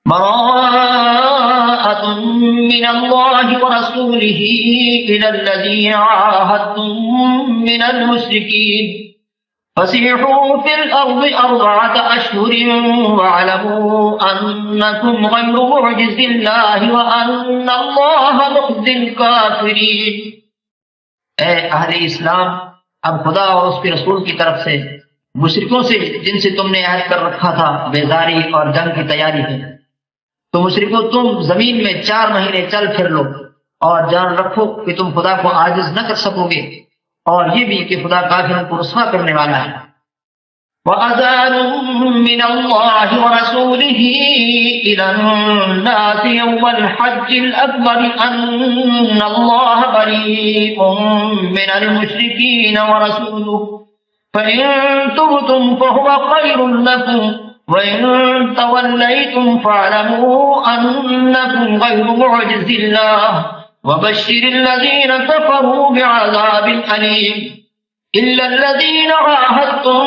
براءة من الله ورسوله إلى الذين عاهدتم من المشركين فسيحوا في الأرض 4 أشهر واعلموا أنكم غير معجز الله وأن الله مخزي الكافرين۔ اے اہل اسلام، اب خدا اور اس کے رسول کی طرف سے مشرکوں سے جن سے تم نے عہد کر رکھا تھا بیزاری اور جنگ کی تیاری ہے، تو مشرکوں تم زمین میں 4 مہینے چل پھر لو اور جان رکھو کہ تم خدا کو عاجز نہ کر سکو گے، اور یہ بھی کہ خدا کافروں کو رسوا کرنے والا ہے۔ وَأَذَانٌ مِّنَ اللَّهِ وَرَسُولِهِ إِلَى النَّاسِ يَوْمَ الْحَجِّ الْأَكْبَرِ أَنَّ اللَّهَ بَرِيءٌ مِّنَ الْمُشْرِكِينَ وَرَسُولُهُ فَإِن تُبْتُمْ فَهُوَ خَيْرٌ لَّكُمْ وَإِن تَوَلَّيْتُمْ فَاعْلَمُوا أَنَّكُمْ غَيْرُ مُعْجِزِ اللَّهِ وَبَشِّرِ الَّذِينَ كَفَرُوا بِعَذَابٍ أَلِيمٍ إِلَّا الَّذِينَ عَاهَدتُّم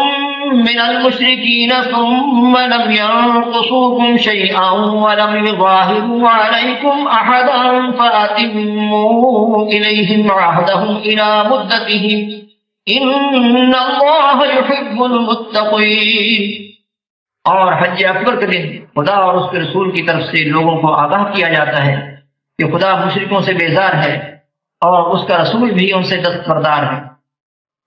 مِّنَ الْمُشْرِكِينَ ثُمَّ لَمْ يَنقُصُوكُمْ شَيْئًا وَلَمْ يُظَاهِرُوا عَلَيْكُمْ أَحَدًا فَأَتِمُّوا إِلَيْهِمْ عَهْدَهُمْ إِلَى مُدَّتِهِمْ إِنَّ اللَّهَ يُحِبُّ الْمُتَّقِينَ۔ اور حج اکبر کے دن خدا اور اس کے رسول کی طرف سے لوگوں کو آگاہ کیا جاتا ہے کہ خدا مشرکوں سے بیزار ہے اور اس کا رسول بھی ان سے دستبردار ہے۔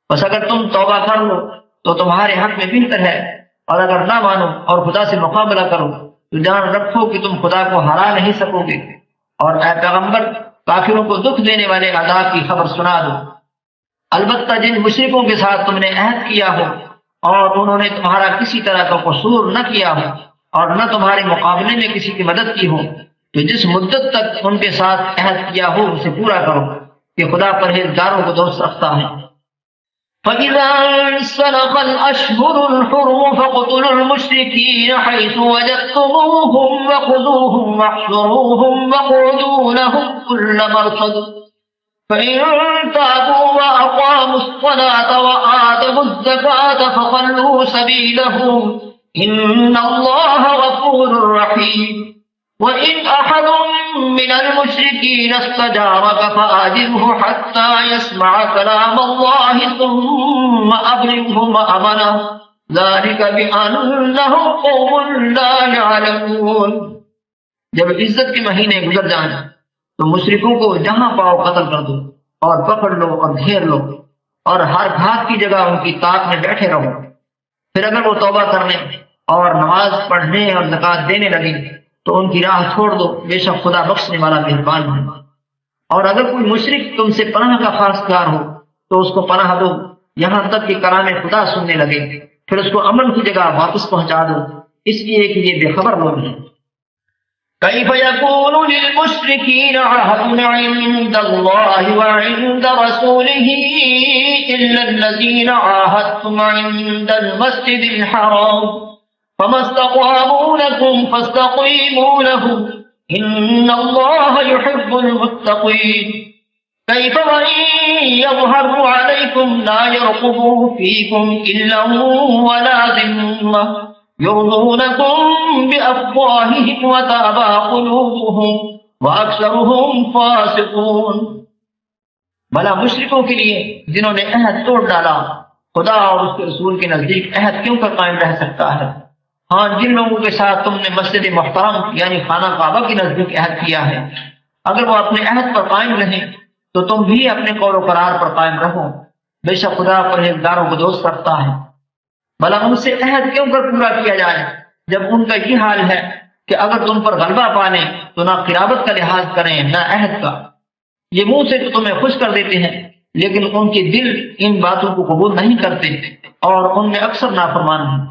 بس اگر تم توبہ کر لو تو تمہارے حق میں بہتر ہے، اور اگر نہ مانو اور خدا سے مقابلہ کرو تو جان رکھو کہ تم خدا کو ہرا نہیں سکو گے، اور اے پیغمبر کافروں کو دکھ دینے والے عذاب کی خبر سنا دو۔ البتہ جن مشرکوں کے ساتھ تم نے عہد کیا ہو اور انہوں نے تمہارا کسی طرح کا قصور نہ کیا ہو اور نہ تمہارے مقابلے میں کسی کی مدد کی ہو، تو جس مدت تک ان کے ساتھ عہد کیا ہو اسے پورا کرو کہ خدا پرہیزگاروں کو دوست رکھتا ہے۔ فَإِذَا انسَلَخَ الْأَشْهُرُ الْحُرُمُ فَاقْتُلُوا الْمُشْرِكِينَ حَيْثُ وَجَدتُّمُوهُمْ وَخُذُوهُمْ وَاحْصُرُوهُمْ وَاقْعُدُوا لَهُمْ كُلَّ مَرْصَدٍ فَإِن تَابُوا وَأَقَامُوا الصَّلَاةَ وَآتَوُا الزَّكَاةَ فَخَلُّوا سَبِيلَهُمْ إِنَّ اللَّهَ غَفُورٌ رَّحِيمٌ۔ وَإِنْ أَحَدٌ مِّنَ الْمُشْرِكِينَ اسْتَجَارَكَ فَأَجِرْهُ حَتَّىٰ يَسْمَعَ كَلَامَ اللَّهِ ثُمَّ أَبْلِغْهُ مَأْمَنَهُ ذَلِكَ بِأَنَّهُمْ قَوْمٌ لَّا يَعْلَمُونَ۔ جب عزت کے مہینے گزر جائیں تو مشرکوں کو جہاں پاؤ قتل کر دو اور پکڑ لو اور گھیر لو، اور ہر گھات کی جگہ ان کی طاق میں بیٹھے رہو۔ پھر اگر وہ توبہ کرنے اور نماز پڑھنے اور زکوٰۃ دینے لگے تو ان کی راہ چھوڑ دو، بے شک خدا بخشنے والا مہربان ہے۔ اور اگر کوئی مشرک تم سے پناہ کا خواستگار ہو تو اس کو پناہ دو یہاں تک کہ کلام خدا سننے لگے، پھر اس کو امن کی جگہ واپس پہنچا دو، اس لیے کہ یہ بے خبر لوگ ہیں۔ كيف يكون للمشركين عهد عند الله وعند رسوله إلا الذين عاهدتم عند المسجد الحرام فما استقاموا لكم فاستقيموا لهم إن الله يحب المتقين۔ كيف وإن يظهروا عليكم لا يرقبوا فيكم إلا ولا ذمة يرضونكم بأفواههم وتأبى قلوبهم وأكثرهم فاسقون۔ بھلا مشرکوں کے لیے جنہوں نے عہد توڑ ڈالا خدا اور اس کے رسول کے نزدیک عہد کیوں کر قائم رہ سکتا ہے؟ ہاں، جن لوگوں کے ساتھ تم نے مسجد محترم یعنی خانہ کعبہ کے نزدیک عہد کیا ہے، اگر وہ اپنے عہد پر قائم رہیں تو تم بھی اپنے قول و قرار پر قائم رہو، بے شک خدا پرہیزگاروں کو دوست رکھتا ہے۔ بھلا ان سے عہد کیوں کر پورا کیا جائے جب ان کا یہ حال ہے کہ اگر تم پر غلبہ پانے تو نہ قرابت کا لحاظ کریں نہ عہد کا۔ یہ منہ سے تو تمہیں خوش کر دیتے ہیں لیکن ان کے دل ان باتوں کو قبول نہیں کرتے اور ان میں اکثر نافرمان ہیں۔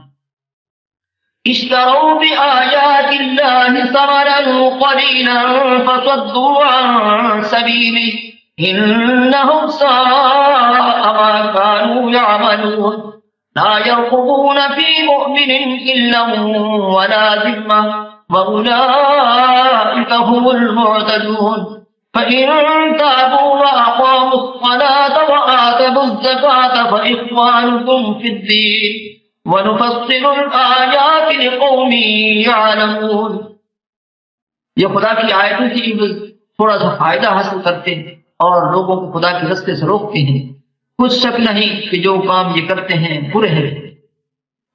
اشتروا بآيات الله ثمنا قليلا فصدوا عن سبيله إنهم ساء ما كانوا يعملون۔ لا يرقبون في مؤمن إلا ولا ذمة وأولئك هم المعتدون۔ فإن تابوا وأقاموا الصلاة وآتوا الزكاة فإخوانكم في الدين ونفصل الآيات لقوم يعلمون۔ یہ خدا کی آیتوں کی تھوڑا سا فائدہ حاصل کرتے ہیں اور لوگوں کو خدا کے رستے سے روکتے ہیں، کچھ شک نہیں کہ جو کام یہ کرتے ہیں برے ہیں۔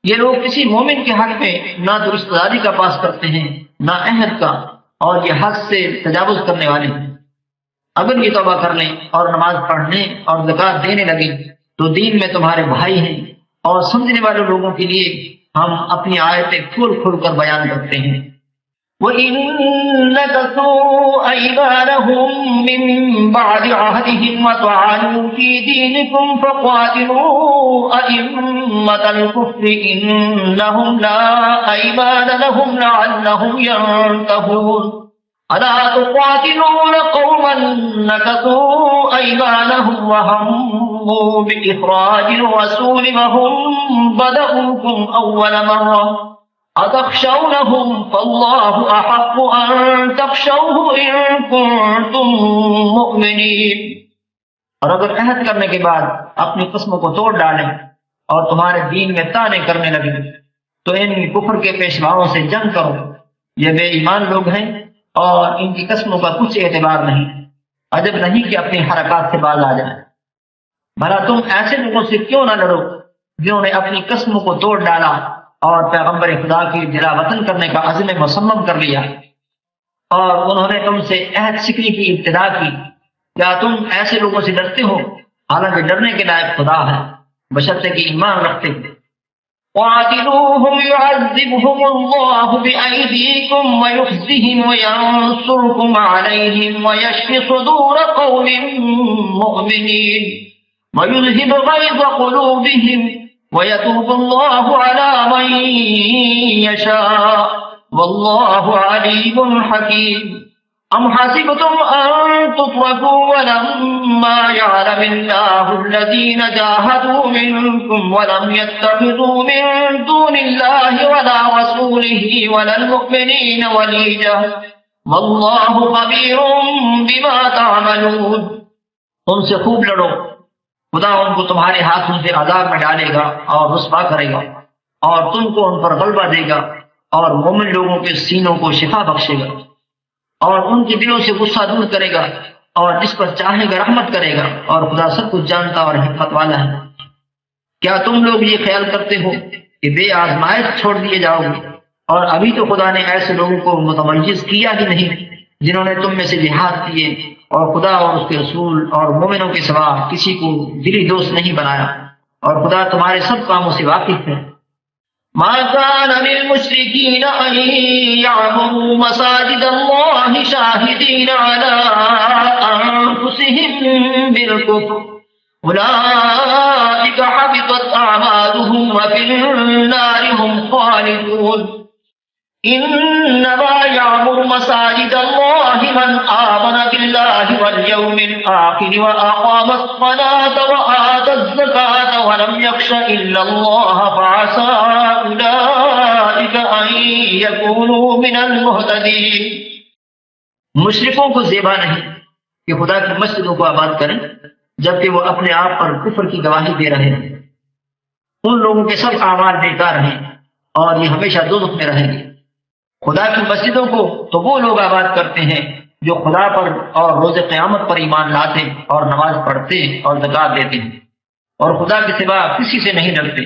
یہ لوگ کسی مومن کے حق میں نہ تو رشتہ داری کا پاس کرتے ہیں نہ عہد کا، اور یہ حد سے تجاوز کرنے والے ہیں۔ اگر یہ توبہ کر لیں اور نماز پڑھنے اور زکوٰۃ دینے لگیں تو دین میں تمہارے بھائی ہیں، اور سمجھنے والے لوگوں کے لیے ہم اپنی آیتیں کھول کھول کر بیان کرتے ہیں۔ وَإِن نَكَثُوا أَيْمَانَهُم مِّن بَعْدِ عَهْدِهِمْ وَطَعَنُوا فِي دِينِكُمْ فَقَاتِلُوا أَئِمَّةَ الْكُفْرِ إِنَّهُمْ لَا أَيْمَانَ لَهُمْ لَعَلَّهُمْ يَنتَهُونَ أَلَا تُقَاتِلُونَ قَوْمًا نَكَثُوا أَيْمَانَهُمْ وَهَمُّوا بِإِخْرَاجِ الرَّسُولِ وَهُم بَدَءُوكُمْ أَوَّلَ مَرَّةٍ أَتَخْشَوْنَهُمْ فَاللَّهُ أَحَقُّ أَن تَخْشَوْهُ إِن كُنتُم مُّؤْمِنِينَ۔ اور اگر عہد کرنے کے بعد اپنی قسموں کو توڑ ڈالیں اور تمہارے دین میں طعنے کرنے لگیں تو ان کفر کے پیشواؤں سے جنگ کرو، یہ بے ایمان لوگ ہیں اور ان کی قسموں کا کچھ اعتبار نہیں، عجب نہیں کہ اپنی حرکات سے باز آ جائیں۔ بھلا تم ایسے لوگوں سے کیوں نہ لڑو جنہوں نے اپنی قسموں کو توڑ ڈالا اور پیغمبر خدا کی جلا وطن کرنے کا عزم مصمم کر لیا، اور انہوں نے تم سے عہد سکری کی ابتدا کی۔ کیا تم ایسے لوگوں سے ڈرتے ہو؟ حالانکہ ڈرنے کے لائق خدا ہے، بشرطے کہ ایمان رکھتے ہو۔ قاتلوهم يعذبهم الله بأيديكم ويخزهم وينصركم عليهم ويشف صدور قوم مؤمنين ويذهب غيظ قلوبهم ويتوب الله على من يشاء والله عليم حكيم۔ أم حسبتم أن تتركوا ولما يعلم الله الذين جاهدوا منكم ولم يتخذوا من دون الله ولا رسوله ولا المؤمنين وليجا والله خبير بما تعملون۔ ان سے خوب لڑو، خدا ان کو تمہارے ہاتھوں سے عذاب میں ڈالے گا اور رسوا کرے گا، اور تم کو ان پر غلبہ دے گا، اور مومن لوگوں کے سینوں کو شفا بخشے گا، اور ان کے دلوں سے غصہ دور کرے گا، اور جس پر چاہے گا رحمت کرے گا، اور خدا سب کچھ جانتا اور حکمت والا ہے۔ کیا تم لوگ یہ خیال کرتے ہو کہ بے آزمائش چھوڑ دیے جاؤ گے؟ اور ابھی تو خدا نے ایسے لوگوں کو متميز کیا ہی نہیں جنہوں نے تم میں سے جہاد کیے اور خدا اور اس کے رسول اور مومنوں کے سوا کسی کو دلی دوست نہیں بنایا، اور خدا تمہارے سب کاموں سے واقف ہے۔ ما كان للمشركين أن يعمروا مساجد الله شاهدين على أنفسهم بالكفر أولئك حبطت أعمالهم وفي النار هم خالدون۔ إنما يعمر مساجد الله من آمن بالله واليوم الآخر وأقام الصلاة وآتى الزكاة ولم يخش إلا الله فعسى أولئك أن يكونوا من المهتدين۔ مشرکوں کو زیبا نہیں کہ خدا کی مسجدوں کو آباد کریں جبکہ وہ اپنے آپ پر کفر کی گواہی دے رہے ہیں۔ ان لوگوں کے سب اعمال بیکار ہیں اور یہ ہمیشہ دوزخ میں رہیں گے۔ خدا کی مسجدوں کو تو وہ لوگ آباد کرتے ہیں جو خدا پر اور روز قیامت پر ایمان لاتے اور نماز پڑھتے اور زکوٰۃ دیتے ہیں اور خدا کے سوا کسی سے نہیں ڈرتے۔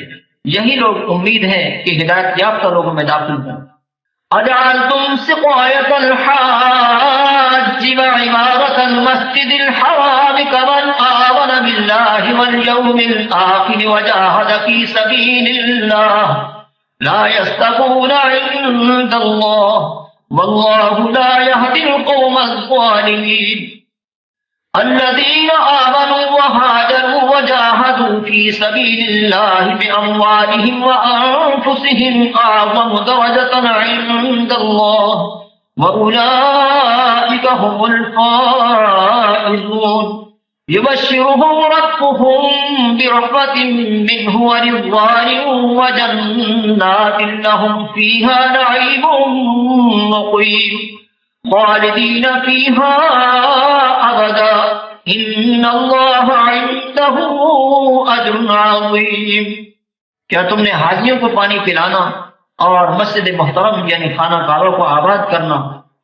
یہی لوگ امید ہے کہ ہدایت یافتہ لوگوں میں داخل ہوں۔ اجعلتم سقایۃ الحاج وعمارۃ المسجد الحرام كمن آمن بالله واليوم الآخر وجاهد في سبيل الله لا يستوون عند الله والله لا يهدي القوم الظالمين۔ الذين آمنوا وهاجروا وجاهدوا في سبيل الله بأموالهم وأنفسهم أعظم درجة عند الله وأولئك هم الفائزون۔ يبشرهم ربهم برحمة منه ورضوان وجنات لهم فيها نعيم مقيم خالدين فيها أبدا إن الله عنده أجر عظيم۔ کیا تم نے حاجیوں کو پانی پلانا اور مسجد محترم یعنی خانہ کعبہ کو آباد کرنا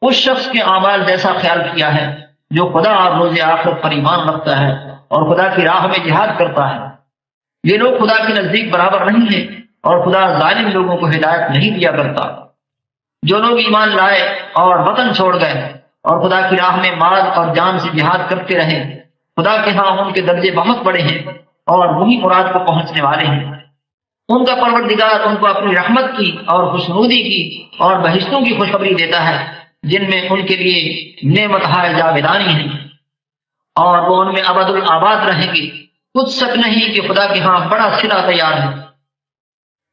اس شخص کے اعمال جیسا خیال کیا ہے جو خدا اور روز آخرت پر ایمان رکھتا ہے اور خدا کی راہ میں جہاد کرتا ہے۔ یہ لوگ خدا کے نزدیک برابر نہیں ہیں اور خدا ظالم لوگوں کو ہدایت نہیں دیا کرتا۔ جو لوگ ایمان لائے اور وطن چھوڑ گئے اور خدا کی راہ میں مال اور جان سے جہاد کرتے رہے، خدا کے ہاں ان کے درجے بہت بڑے ہیں اور وہی مراد کو پہنچنے والے ہیں۔ ان کا پروردگار ان کو اپنی رحمت کی اور خوشنودی کی اور بہشتوں کی خوشخبری دیتا ہے جن میں ان کے لیے نعمت ہائے جاویدانی ہے، اور وہ ان میں ابد الآباد رہیں گے۔ کچھ شک نہیں کہ خدا کے ہاں بڑا صلہ تیار ہے۔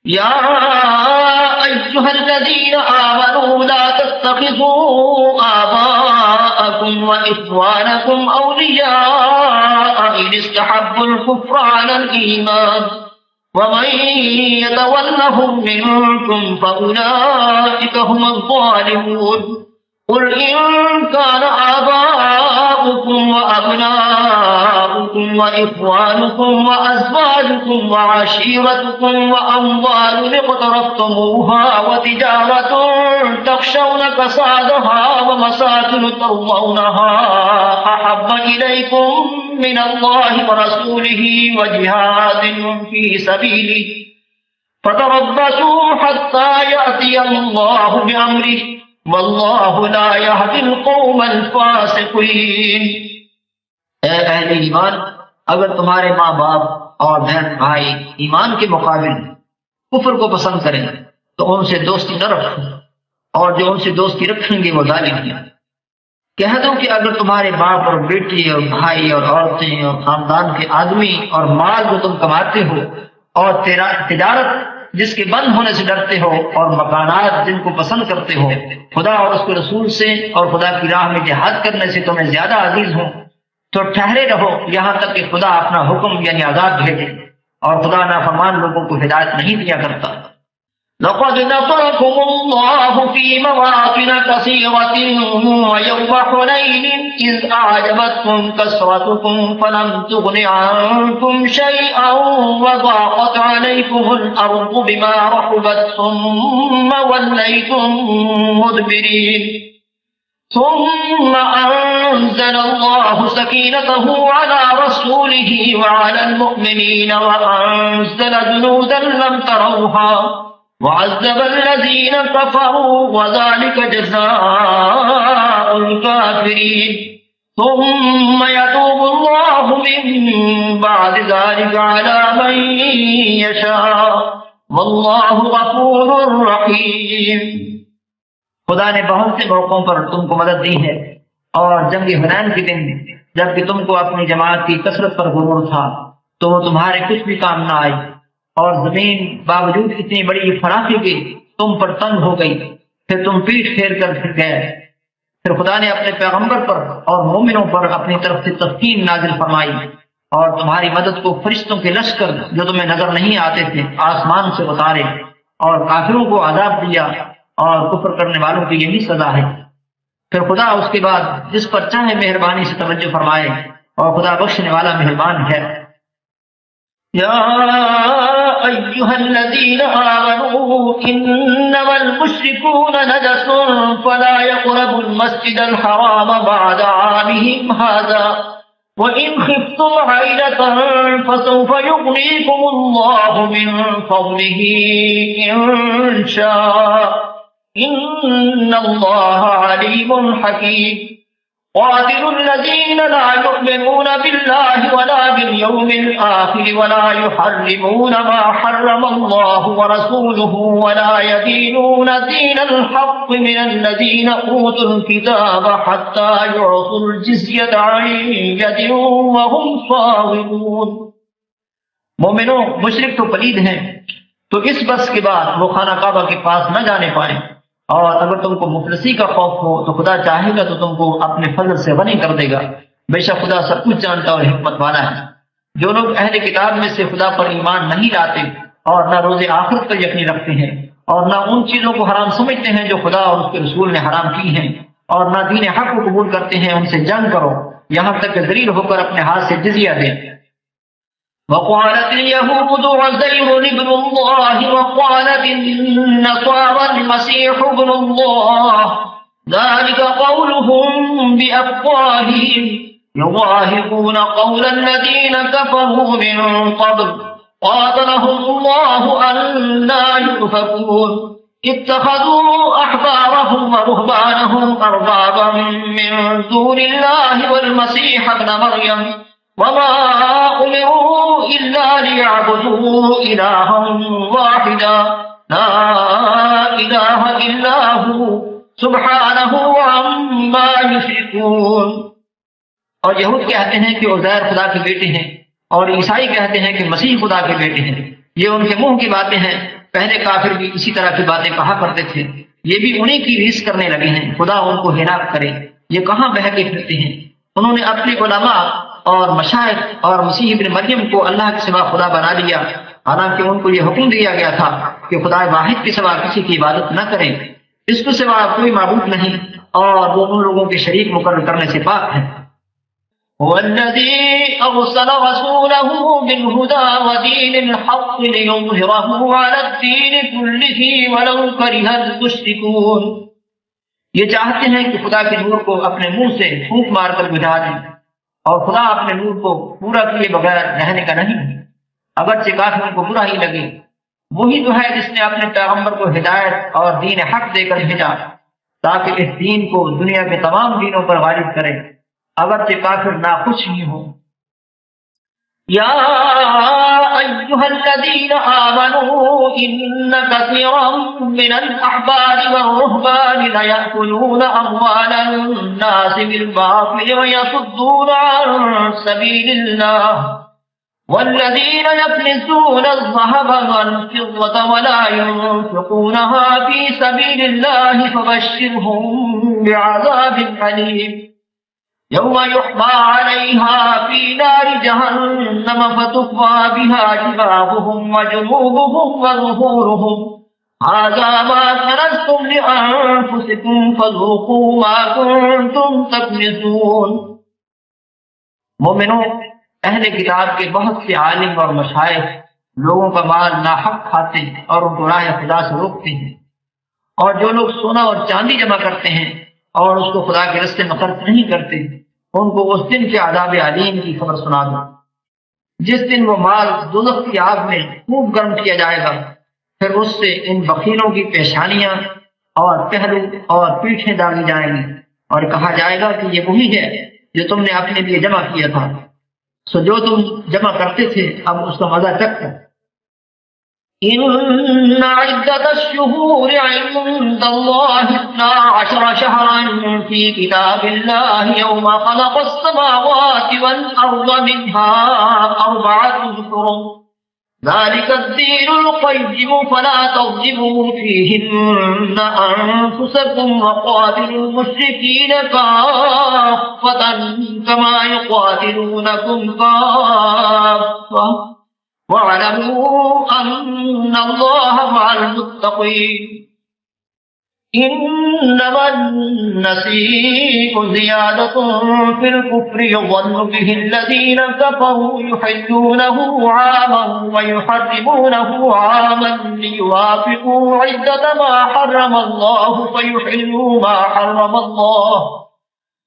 یا ایھا الذین آمنوا لا تتخذوا آباءکم واخوانکم اولیاء ان استحبوا الکفر علی الایمان ومن يتولهم منكم فأولئك هم الظالمون قل إن كان آباؤكم وأبناؤكم وإخوانكم وأزواجكم وعشيرتكم وأموال اقترفتموها وتجارة تخشون كسادها ومساكن ترضونها أحب إليكم من الله ورسوله وجهاد في سبيله فتربصوا حتى يأتي الله بأمره واللہ لا یہدی القوم الفاسقین۔ اے اہل ایمان، اگر تمہارے ماں باپ اور بہن بھائی ایمان کے مقابل کفر کو پسند کریں تو ان سے دوستی نہ رکھو، اور جو ان سے دوستی رکھیں گے وہ ظالم ہیں۔ کہہ دو کہ اگر تمہارے باپ اور بیٹی اور بھائی اور عورتیں اور خاندان کے آدمی اور مال جو تم کماتے ہو اور تجارت جس کے بند ہونے سے ڈرتے ہو اور مکانات جن کو پسند کرتے ہو خدا اور اس کے رسول سے اور خدا کی راہ میں جہاد کرنے سے تمہیں زیادہ عزیز ہوں تو ٹھہرے رہو یہاں تک کہ خدا اپنا حکم یعنی عذاب بھیجے، اور خدا نافرمان لوگوں کو ہدایت نہیں دیا کرتا۔ لقد نصركم الله في مواطن كثيرة ويوم حنين إذ أعجبتكم كثرتكم فلم تغن عنكم شيئا وضاقت عليكم الأرض بما رحبت ثم وليتم مدبرين ثم أنزل الله سكينته على رسوله وعلى المؤمنين وأنزل جنودا لم تروها وعذب الذين كفروا وذلك جزاء الكافرين ثم يتوب الله من بعد ذلك على من يشاء والله غفور رحيم۔ خدا نے بہت سے موقعوں پر تم کو مدد دی ہے، اور جنگ حنین کے دن جب کہ تم کو اپنی جماعت کی کثرت پر غرور تھا تو وہ تمہارے کچھ بھی کام نہ آئی، اور زمین باوجود اتنی بڑی فراخی کے تم پر تنگ ہو گئی، پھر تم پیٹ پھیر کر پھر گئے۔ پھر خدا نے اپنے پیغمبر پر اور مومنوں پر اپنی طرف سے تسکین نازل فرمائی، اور تمہاری مدد کو فرشتوں کے لشکر جو تمہیں نظر نہیں آتے تھے آسمان سے اتارے، اور کافروں کو عذاب دیا، اور کفر کرنے والوں کی یہی سزا ہے۔ پھر خدا اس کے بعد جس پر چاہے مہربانی سے توجہ فرمائے، اور خدا بخشنے والا مہربان ہے۔ یا ایھا الذین آمنوا انما المشرکون نجس فلا يقربوا المسجد الحرام بعد عامهم هذا وإن خفتم عيلة فسوف يغنيكم الله من فضله إن شاء إن الله عليم حكيم۔ قاتلوا الذين لا يؤمنون بالله ولا باليوم الآخر ولا يحرمون ما حرم الله ورسوله ولا يدينون دين الحق من الذين أوتوا الكتاب حتى يعطوا الجزية عن يد وهم صاغرون۔ مومنوں، مشرک تو پلید ہیں، تو اس بس کے بعد وہ خانہ کعبہ کے پاس نہ جانے پائیں، اور اگر تم کو مفلسی کا خوف ہو تو خدا چاہے گا تو تم کو اپنے فضل سے غنی کر دے گا، بے شک خدا سب کچھ جانتا اور حکمت والا ہے۔ جو لوگ اہل کتاب میں سے خدا پر ایمان نہیں لاتے اور نہ روز آخرت پر یقین رکھتے ہیں اور نہ ان چیزوں کو حرام سمجھتے ہیں جو خدا اور اس کے رسول نے حرام کی ہیں، اور نہ دین حق کو قبول کرتے ہیں، ان سے جنگ کرو یہاں تک کہ ذلیل ہو کر اپنے ہاتھ سے جزیہ دیں۔ وقالت اليهود عزير ابن الله وقالت النصارى المسيح ابن الله ذلك قولهم بأفواههم يضاهئون قول الذين كفروا من قبل قاتلهم الله أنا يؤفكون اتخذوا أحبارهم ورهبانهم أربابا من دون الله والمسيح ابن مريم وما أمروا إلا ليعبدوا إلها واحدا لا إله إلا هو سبحانہ عما یشرکون۔ اور یہود کہتے ہیں کہ عزیر خدا کے بیٹے ہیں، اور عیسائی کہتے ہیں کہ مسیح خدا کے بیٹے ہیں۔ یہ ان کے منہ کی باتیں ہیں، پہلے کافر بھی اسی طرح کی باتیں کہا کرتے تھے، یہ بھی انہی کی ریس کرنے لگے ہیں، خدا ان کو ہلاک کرے، یہ کہاں بہکے پھرتے ہیں۔ انہوں نے اپنے علماء اور مشائخ اور مسیح ابن مریم کو اللہ کے سوا خدا بنا لیا، حالانکہ ان کو یہ حکم دیا گیا تھا کہ خدا واحد کے سوا کسی کی عبادت نہ کریں، اس کے سوا کوئی معبود نہیں، اور وہ ان لوگوں کے شریک مقرر کرنے سے پاک ہے۔ وَالَّذِي أَرْسَلَ رَسُولَهُ بِالْهُدَى وَدِينِ الْحَقِّ لِيُظْهِرَهُ عَلَى الدِّينِ كُلِّهِ وَلَوْ كَرِهَ الْمُشْرِكُونَ۔ یہ چاہتے ہیں کہ خدا کے نور کو اپنے منہ سے پھونک مار کر بجھا دیں، اور خدا اپنے نور کو پورا کیے بغیر رہنے کا نہیں ہے، اگرچہ کافروں کو برا ہی لگے۔ وہی تو ہے جس نے اپنے پیغمبر کو ہدایت اور دین حق دے کر بھیجا تاکہ اس دین کو دنیا کے تمام دینوں پر غالب کرے، اگرچہ کافر ناخوش ہی ہوں۔ یا ایھا الذین آمنوا ان کثیرا من الاحبار والرہبان لیأکلون اموال الناس بالباطل ویصدون عن سبیل اللہ والذين يكنزون الذهب والفضة ولا ينفقونها في سبيل الله فبشرهم بعذاب أليم يوم يحمى عليها في نار جهنم فتكوى بها جباههم وجنوبهم وظهورهم هذا ما كنزتم لأنفسكم فذوقوا ما كنتم تكنزون۔ مومنوں، اہل کتاب کے بہت سے عالم اور مشائخ لوگوں کا مال ناحق کھاتے ہیں اور ان کو راہ خدا سے روکتے ہیں، اور جو لوگ سونا اور چاندی جمع کرتے ہیں اور اس کو خدا کے راستے میں خرچ نہیں کرتے، ان کو اس دن کے عذاب علیم کی خبر سنا دو، جس دن وہ مال دوزخ کی آگ میں خوب گرم کیا جائے گا، پھر اس سے ان بخیلوں کی پیشانیاں اور پہلو اور پیٹھیں داغی جائیں گی، اور کہا جائے گا کہ یہ وہی ہے جو تم نے اپنے لیے جمع کیا تھا، سو جو تم جمع کرتے تھے اب اس کا مزہ چکھو۔ ان عدت الشہور عند اللہ 12 شہرا فی کتاب اللہ یوم خلق السماوات والارض منها 4 حرم ذلك الدین القیم فلا تظلموا فیہن انفسکم وقاتلوا المشرکین کافۃ کما یقاتلونکم کافۃ وَاعْلَمُوا أَنَّ اللَّهَ مَعَ الْمُتَّقِينَ إِنَّمَا النَّسِيءُ زِيَادَةٌ فِي الْكُفْرِ يُضَلُّ بِهِ الَّذِينَ كَفَرُوا يُحِلُّونَهُ عَامًا وَيُحَرِّمُونَهُ عَامًا لِيُوَافِقُوا عِدَّةَ مَا حَرَّمَ اللَّهُ فَيُحِلُّوا مَا حَرَّمَ اللَّهُ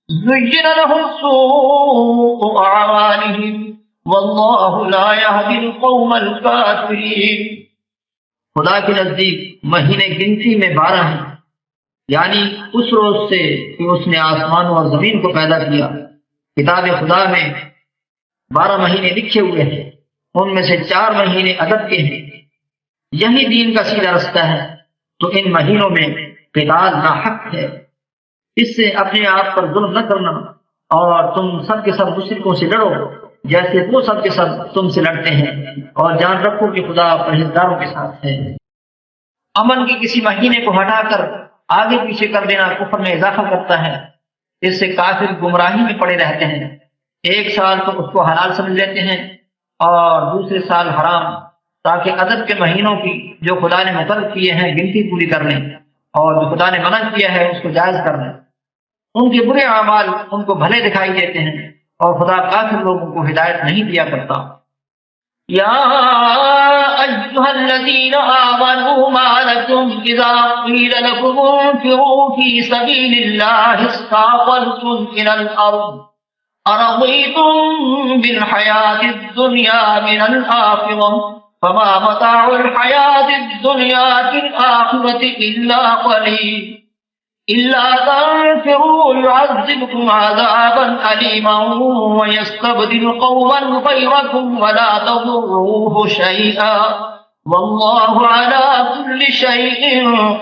زُيِّنَ لَهُمْ سُوءُ أَعْمَالِهِمْ واللہ لا یہدی القوم الکافرین۔ خدا کے نزدیک مہینے گنتی میں 12 ہیں، یعنی اس روز سے کہ اس نے آسمانوں اور زمین کو پیدا کیا۔ کتاب خدا میں 12 مہینے لکھے ہوئے ہیں، ان میں سے 4 مہینے عدد کے ہیں، یہی دین کا سیدھا رستہ ہے، تو ان مہینوں میں قتال ناحق ہے، اس سے اپنے آپ پر ظلم نہ کرنا، اور تم سب کے سب مشرکوں سے لڑو جیسے وہ سب کے سب تم سے لڑتے ہیں، اور جان رکھو کہ خدا پرہیزگاروں کے ساتھ ہے۔ امن کے کسی مہینے کو ہٹا کر آگے پیچھے کر دینا کفر میں اضافہ کرتا ہے، اس سے کافر گمراہی میں پڑے رہتے ہیں، ایک سال تو اس کو حلال سمجھ لیتے ہیں اور دوسرے سال حرام، تاکہ عدد کے مہینوں کی جو خدا نے مقرر کیے ہیں گنتی پوری کر لیں، اور جو خدا نے منع کیا ہے اس کو جائز کر لیں۔ ان کے برے اعمال ان کو بھلے دکھائی دیتے ہیں، اور خدا کافر لوگوں کو ہدایت نہیں دیا کرتا۔ يا أيها الذين آمنوا ما لكم إذا قيل لكم انفروا في سبيل الله اثاقلتم إلى الأرض أرضيتم بالحياة الدنيا من الآخرة فما متاع الحياة الدنيا في الآخرة إلا قليل إلا تنفروا يعذبكم عذابا أليما ويستبدل قوما غيركم ولا تضروه شيئا والله على كل شيء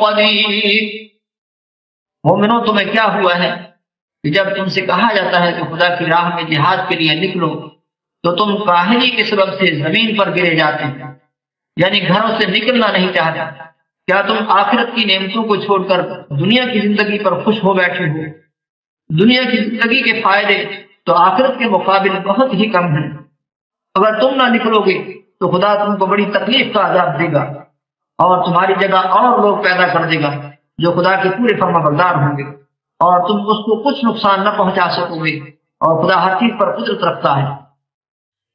قدير۔ مومنوں تمہیں کیا ہوا ہے کہ جب تم سے کہا جاتا ہے کہ خدا کی راہ میں جہاد کے لیے نکلو تو تم کاہلی کے سبب سے زمین پر گرے جاتے ہیں، یعنی گھروں سے نکلنا نہیں چاہتے۔ کیا تم آخرت کی نعمتوں کو چھوڑ کر دنیا کی زندگی پر خوش ہو بیٹھے ہو؟ دنیا کی زندگی کے فائدے تو آخرت کے مقابل بہت ہی کم ہیں۔ اگر تم نہ نکلو گے تو خدا تم کو بڑی تکلیف کا عذاب دے گا اور تمہاری جگہ اور لوگ پیدا کر دے گا جو خدا کے پورے فرما بردار ہوں گے، اور تم اس کو کچھ نقصان نہ پہنچا سکو گے، اور خدا ہر چیز پر قدرت رکھتا ہے۔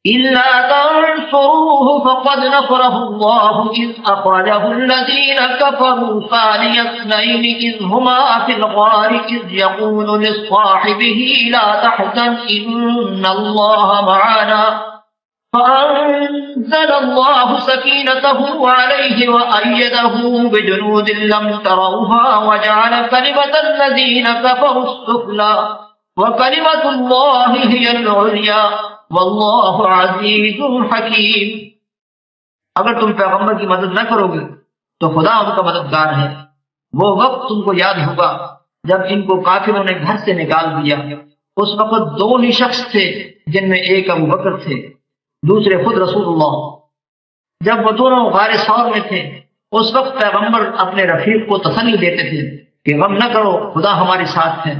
إِلَّا تَنْصُرُوهُ فَقَدْ نَصَرَهُ اللَّهُ إِذْ أَخْرَجَهُ الَّذِينَ كَفَرُوا ثَانِيَ اثْنَيْنِ إِذْ هُمَا فِي الْغَارِ إِذْ يَقُولُ لِصَاحِبِهِ لَا تَحْزَنْ إِنَّ اللَّهَ مَعَنَا فَأَنزَلَ اللَّهُ سَكِينَتَهُ عَلَيْهِ وَأَيَّدَهُ بِجُنُودٍ لَّمْ تَرَوْهَا وَجَعَلَ كَلِمَةَ الَّذِينَ كَفَرُوا السُّفْلَىٰ وَكَلِمَةُ اللَّهِ هِيَ الْعُلْيَا واللہ عزیز حکیم۔ اگر تم پیغمبر کی مدد نہ کرو گے تو خدا ان کا مددگار ہے۔ وہ وقت تم کو یاد ہوگا جب ان کو کافروں نے گھر سے نکال دیا، اس وقت دو ہی شخص تھے جن میں ایک ابو بکر تھے، دوسرے خود رسول اللہ۔ جب وہ دونوں غار ثور میں تھے اس وقت پیغمبر اپنے رفیق کو تسلی دیتے تھے کہ غم نہ کرو، خدا ہمارے ساتھ ہے۔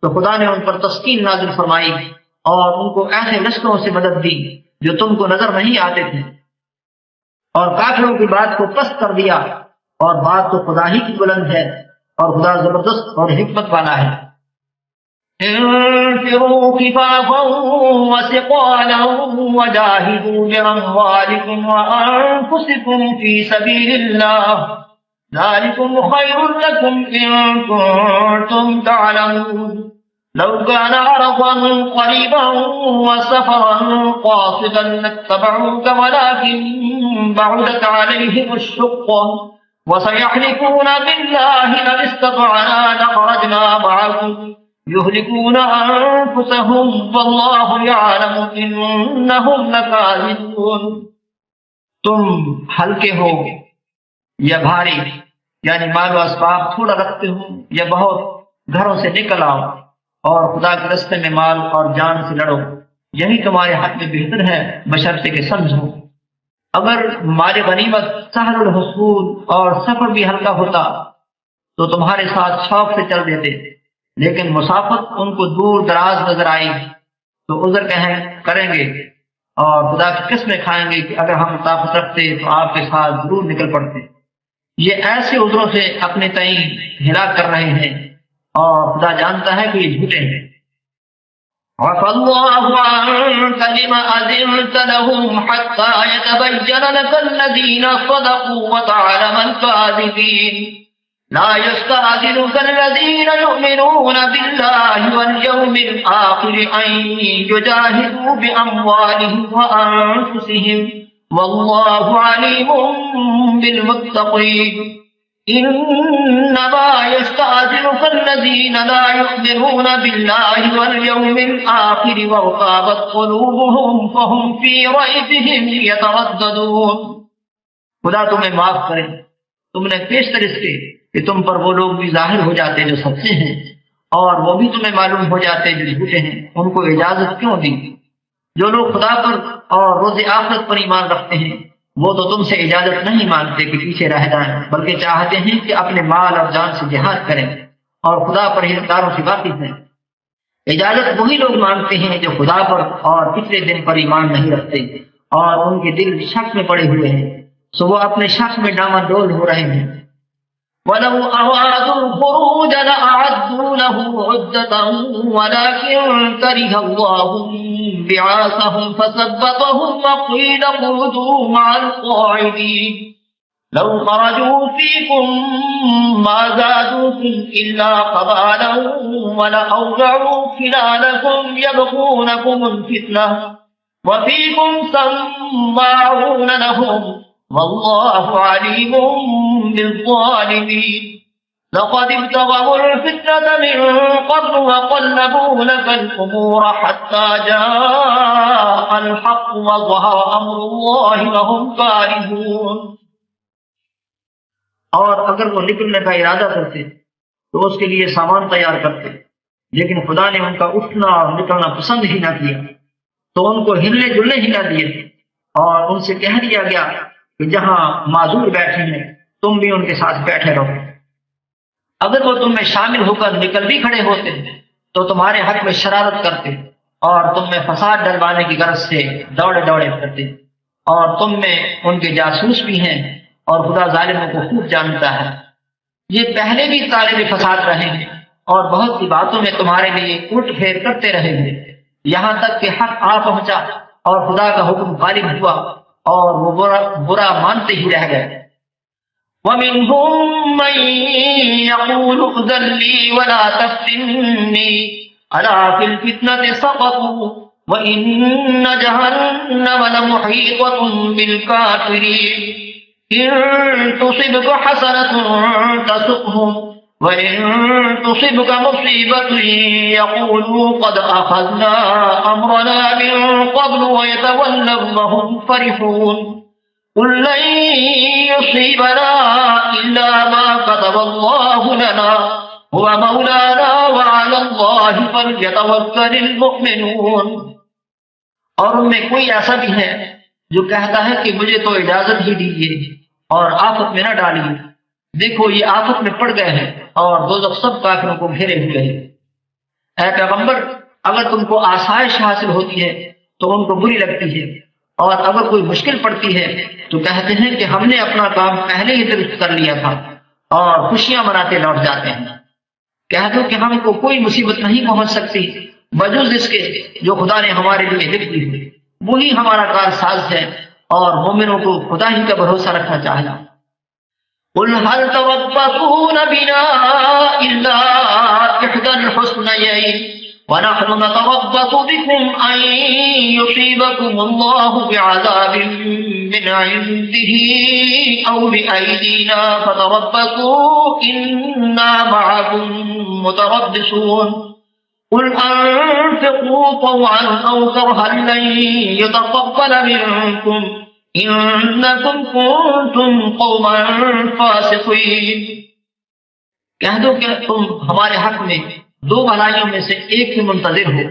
تو خدا نے ان پر تسکین نازل فرمائی اور ان کو ایسے لشکروں سے مدد دی جو تم کو نظر نہیں آتے تھے، اور کافروں کی بات کو پست کر دیا، اور بات تو خدا ہی کی بلند ہے، اور خدا زبردست اور حکمت والا ہے۔ انفروا خفافا وثقالا وجاهدوا بأموالكم وأنفسكم في سبيل الله ذلكم خير لكم إن كنتم تعلمون لو كان عرضا قريبا وسفرا قاصدا لاتبعوك ولكن بعدت عليهم الشقة وسيحلفون بالله لن استطعنا لخرجنا معكم يهلكون أنفسهم والله يعلم إنهم لكاذبون۔ تم ہلکے ہو یا بھاری، یعنی مال و اسباب تھوڑا رکھتے ہو یا بہت، گھروں سے نکل آؤ اور خدا کے راستے میں مال اور جان سے لڑو، یہی تمہارے حق میں بہتر ہے بشرطے کہ سمجھو۔ اگر مال غنیمت سہل الحصول اور سفر بھی ہلکا ہوتا تو تمہارے ساتھ شوق سے چل دیتے، لیکن مسافت ان کو دور دراز نظر آئی تو عذر کریں گے اور خدا کی قسمیں کھائیں گے کہ اگر ہم طاقت رکھتے تو آپ کے ساتھ ضرور نکل پڑتے۔ یہ ایسے عذروں سے اپنے تئیں ہلاک کر رہے ہیں اور خدا جانتا ہے کہ یہ جھوٹے ہیں۔ عفى الله عنك لما أذنت لهم حتى يتبين لك الذين صدقوا وتعلم الكاذبين لا يستأذنك الذين يؤمنون بالله واليوم الآخر أن يجاهدوا بأموالهم وأنفسهم والله عليم بالمتقين إنما يستأذنك الذين لا يؤمنون بالله واليوم الآخر وارتابت قلوبهم فهم في ريبهم يترددون۔ خدا تمہیں معاف کرے، تم نے پیشتر اس کے کہ تم پر وہ لوگ بھی ظاہر ہو جاتے جو سچے ہیں اور وہ بھی تمہیں معلوم ہو جاتے جو جھوٹے ہیں، ان کو اجازت کیوں دی؟ جو لوگ خدا پر اور روز آخرت پر ایمان رکھتے ہیں وہ تو تم سے اجازت نہیں مانگتے کہ پیچھے رہ جائیں، بلکہ چاہتے ہیں کہ اپنے مال اور جان سے جہاد کریں اور خدا پرہیزگاروں سے واقف ہیں۔ اجازت وہی لوگ مانگتے ہیں جو خدا پر اور پچھلے دن پر ایمان نہیں رکھتے اور ان کے دل شک میں پڑے ہوئے ہیں، سو وہ اپنے شک میں ڈاما ڈول ہو رہے ہیں۔ وَلَوْ أَرَادُوا الْخُرُوجَ لَأَعَدُّوا لَهُ عُدَّةً وَلَكِنْ كَرِهَ اللَّهُ بِعَاثَهُمْ فَثَبَّطَهُمْ وَقِيلَ اقْعُدُوا مَعَ الْقَاعِدِينَ لَوْ خَرَجُوا فِيكُمْ مَا زَادُوكُمْ إِلَّا خَبَالًا وَلَأَوْضَعُوا خِلَالَكُمْ يَبْغُونَكُمُ الْفِتْنَةَ وَفِيكُمْ سَمَّاعُونَ لَهُمْ وَاللَّهُ عَلِيمٌ بِالظَّالِمِينَ لَقَدِ ابْتَغَوُا الْفِتْنَةَ مِنْ قَبْلُ وَقَلَّبُوا لَكَ الْأُمُورَ حَتَّى جَاءَ الْحَقُّ وَظَهَرَ أَمْرُ اللَّهِ وَهُمْ كَارِهُونَ۔ اور اگر وہ نکلنے کا ارادہ کرتے تو اس کے لیے سامان تیار کرتے، لیکن خدا نے ان کا اٹھنا اور نکلنا پسند ہی نہ کیا، تو ان کو ہلنے جلنے ہی نہ دیے، اور ان سے کہہ دیا گیا کہ جہاں معذور بیٹھے ہیں تم بھی ان کے ساتھ بیٹھے رہو۔ اگر وہ تم میں شامل ہو کر نکل بھی کھڑے ہوتے تو تمہارے حق میں شرارت کرتے اور تم میں فساد ڈلوانے کی غرض سے دوڑے دوڑے کرتے، اور تم میں ان کے جاسوس بھی ہیں، اور خدا ظالموں کو خوب جانتا ہے۔ یہ پہلے بھی طالب فساد رہے ہیں اور بہت سی باتوں میں تمہارے لیے الٹ پھیر کرتے رہے ہیں، یہاں تک کہ حق آ پہنچا اور خدا کا حکم غالب ہوا اور وہ برا مانتے ہی رہ گئے۔ وَمِنْهُمْ مَنْ يَقُولُ ائْذَنْ لِي وَلَا تَفْتِنِّي أَلَا فِي الْفِتْنَةِ سَقَطُوا وَإِنَّ جَهَنَّمَ لَمُحِيطَةٌ بِالْكَافِرِينَ إِن تُصِبْكَ حَسَنَةٌ تَسُؤْهُمْ وَإِن تُصِبْكَ مُصِيبَةٌ يَقُولُوا قَدْ أَخَذْنَا أَمْرَنَا مِن قَبْلُ وَيَتَوَلَّوْا وَهُمْ فَرِحُونَ قُل لَّن يُصِيبَنَا إِلَّا مَا كَتَبَ اللَّهُ لَنَا هُوَ مَوْلَانَا وَعَلَى اللَّهِ فَلْيَتَوَكَّلِ الْمُؤْمِنُونَ۔ اور ان میں کوئی ایسا بھی ہے جو کہتا ہے کہ مجھے تو اجازت ہی دیجیے اور آفت میں نہ ڈالیے، دیکھو یہ آفت میں پڑ گئے ہیں اور دوزخ سب کافروں کو گھیرے ہوئے ہے۔ اے پیغمبر، اگر تم کو آسائش حاصل ہوتی ہے تو ان کو بری لگتی ہے، اور اگر کوئی مشکل پڑتی ہے تو کہتے ہیں کہ ہم نے اپنا کام پہلے ہی درست کر لیا تھا، اور خوشیاں مناتے لوٹ جاتے ہیں۔ کہہ دو کہ ہم کو کوئی مصیبت نہیں پہنچ سکتی بجز اس کے جو خدا نے ہمارے لیے لکھ دی ہے، وہی ہمارا کار ساز ہے، اور مومنوں کو خدا ہی کا بھروسہ رکھنا چاہیے۔ قل هل تربصون بنا إلا إحدى الحسنيين ونحن نتربص بكم أن يصيبكم الله بعذاب من عنده أو بأيدينا فتربصوا إنا معكم متربصون قل أنفقوا طوعا أو كرها لن يتقبل منكم إنكم كنتم قوما فاسقين۔ کہہ دو کہ تم ہمارے حق میں دو بھلائیوں میں سے ایک کی منتظر ہو،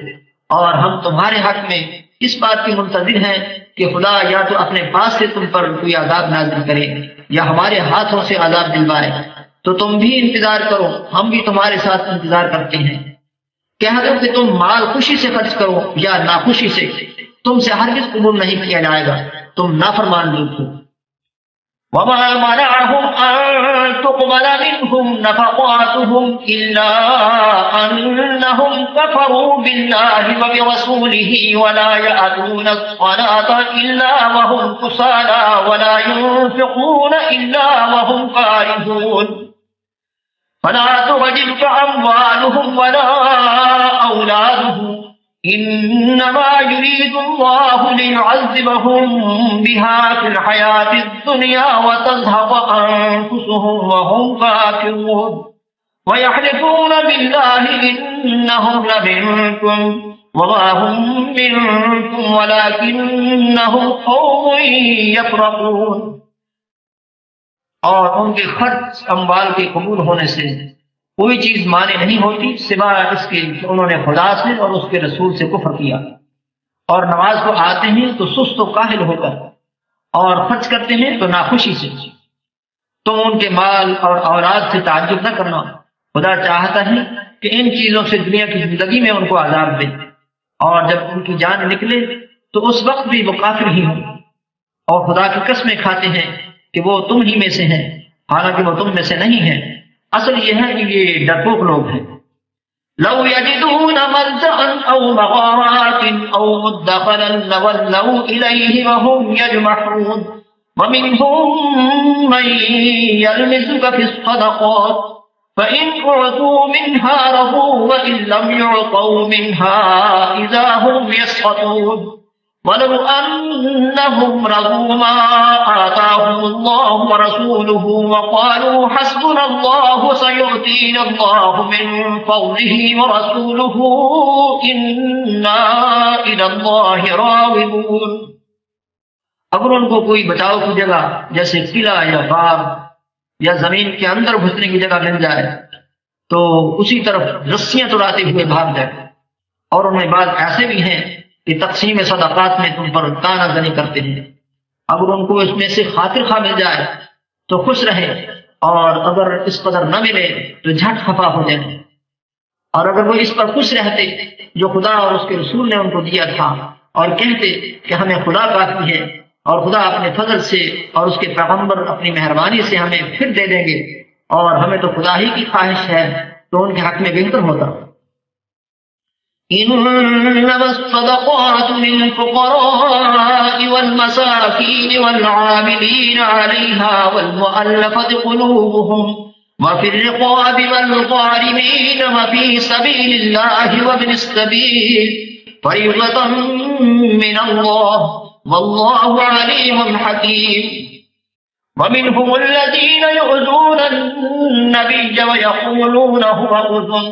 اور ہم تمہارے حق میں اس بات کی منتظر ہیں کہ خدا یا تو اپنے پاس سے تم پر کوئی عذاب نازل کرے یا ہمارے ہاتھوں سے عذاب دلوائے، تو تم بھی انتظار کرو، ہم بھی تمہارے ساتھ انتظار کرتے ہیں۔ کہہ دو کہ تم مال خوشی سے خرچ کرو یا ناخوشی سے، تم سے ہرگز قبول نہیں کیا جائے گا، تم نافرمان لوگ ہو۔ وَمَا مَنَعَهُمْ أَن تُقْبَلَ مِنْهُمْ نَفَقَاتُهُمْ إِلَّا أَنَّهُمْ كَفَرُوا بِاللَّهِ وَبِرَسُولِهِ وَلَا يَأْتُونَ الصَّلَاةَ إِلَّا وَهُمْ كُسَالَىٰ وَلَا يُنفِقُونَ إِلَّا وَهُمْ كَارِهُونَ فَلَا تُعْجِبْكَ أَمْوَالُهُمْ وَلَا أَوْلَادُهُمْ إِنَّمَا يُرِيدُ اللَّهُ لِيُعَذِّبَهُم بِهَا فِي الْحَيَاةِ الدُّنْيَا وَتَزْهَقَ أَنفُسُهُمْ وَهُمْ كَافِرُونَ وَيَحْلِفُونَ بِاللَّهِ إِنَّهُمْ لَمِنكُمْ وَمَا هُم مِّنكُمْ وَلَٰكِنَّهُمْ قَوْمٌ يَفْرَقُونَ۔ اور ان کے خرچ اموال کے قبول ہونے سے کوئی چیز مانے نہیں ہوتی سوائے اس کے کہ انہوں نے خدا سے اور اس کے رسول سے کفر کیا، اور نماز کو آتے ہیں تو سست و کاہل ہو کر، اور خرچ کرتے ہیں تو ناخوشی سے۔ تم ان کے مال اور اولاد سے تعجب نہ کرنا، خدا چاہتا ہے کہ ان چیزوں سے دنیا کی زندگی میں ان کو عذاب دے، اور جب ان کی جان نکلے تو اس وقت بھی وہ کافر ہی ہوں، اور خدا کی قسمیں کھاتے ہیں کہ وہ تم ہی میں سے ہیں حالانکہ وہ تم میں سے نہیں ہیں۔ اصل یہ ہے کہ یہ ڈرپوک لوگ ہیں۔ لو يجدون ملجأ أو مغارات أو مدخلا لولوا إليه وهم يجمحون ومنهم من يلمزك في الصدقات فإن أعطوا منها رضوا وإن لم يعطوا منها إذا هم يسخطون ولو أنهم رضوا ما آتاهم الله ورسوله وقالوا حسبنا الله سيؤتينا الله من فضله ورسوله إنا إلى الله راغبون۔ اگر ان کو کوئی بچاؤ کی جگہ جیسے قلعہ یا غار یا زمین کے اندر گھسنے کی جگہ مل جائے تو اسی طرف رسیاں توڑاتے ہوئے بھاگ جائے۔ اور ان میں بعض ایسے بھی ہیں کہ تقسیم صدقات میں تم پر کانا زنی کرتے ہیں۔ اگر ان کو اس میں سے خاطر خواہ مل جائے تو خوش رہے، اور اگر اس قدر نہ ملے تو جھٹ خفا ہو جائیں۔ اور اگر وہ اس پر خوش رہتے جو خدا اور اس کے رسول نے ان کو دیا تھا، اور کہتے کہ ہمیں خدا کافی ہے اور خدا اپنے فضل سے اور اس کے پیغمبر اپنی مہربانی سے ہمیں پھر دے دیں گے، اور ہمیں تو خدا ہی کی خواہش ہے، تو ان کے حق میں بہتر ہوتا۔ إنما الصدقات للفقراء والمساكين والعاملين عليها والمؤلفة قلوبهم وفي الرقاب والغارمين وفي سبيل الله وابن السبيل فريضة من الله والله عليم حكيم۔ ومنهم الذين يؤذون النبي ويقولون هو أذن